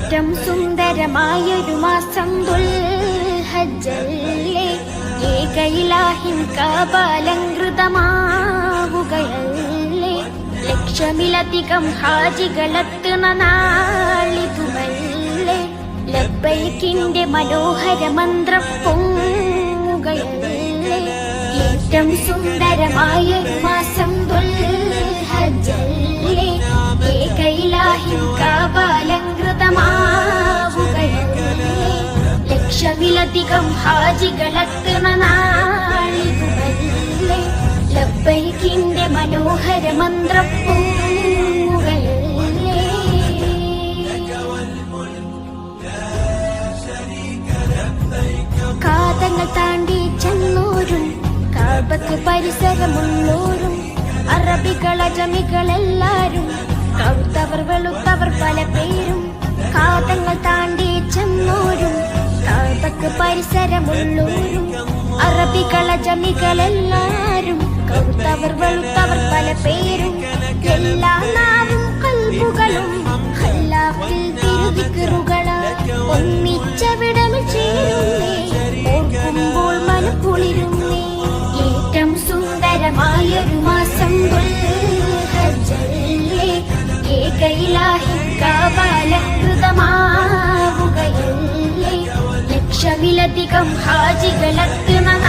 ഏറ്റവും സുന്ദരമായൊരു മാസം ദുൽഹജ്ജല്ലേ, ഏകയിലാഹിൻ കാബാലങ്കൃതമാവുകയല്ലേ, ലക്ഷമിലധികം ഹാജികളെത്തുന്ന നാളിതുമല്ലേ, ലബ്ബൈക്കിന്റെ മനോഹര മന്ത്രം പൊങ്ങുകയല്ലേ. ഏറ്റവും സുന്ദരമായൊരു മാസം ദുൽഹജ്ജല്ലേ, ഏകയിലാഹിൻ കാബാലങ്കൃതമാവുകയല്ലേ, ലക്ഷമിലധികം ഹാജികളെത്തുന്ന നാളിതുമല്ലേ, ലബ്ബൈക്കിന്റെ മനോഹര മന്ത്രം പൊങ്ങുകയല്ലേ. കാതങ്ങൾ താണ്ടി ചെന്നോരും കാബത്ത് പരിസരമുള്ളോരും അറബികൾ അജമികളെല്ലാരും കറുത്തവർ വെളുത്തവർ പല പേരും. കാതങ്ങൾ താണ്ടി ചെന്നോരും കാബത്ത് പരിസരമുള്ളോരും അറബികൾ അജമികളെല്ലാരും കറുത്തവർ വെളുത്തവർ പല പേരും. എല്ലാ നാവും കൽബുകളും ഖല്ലാഖിൽ തിരുദിക്റുകളാൽ ഒന്നിച്ചവിടമിൽ ചേരുന്നേ, ഓർക്കുമ്പോൾ മനക്കുളിരുന്നേ. ഏറ്റവും സുന്ദരമായൊരു മാസം ദുൽഹജ്ജല്ലേ, ഏകയിലാഹിൻ കാബാലങ്കൃതമാവുകയല്ലേ, ലക്ഷമിലധികം ഹാജികളെത്തുന്ന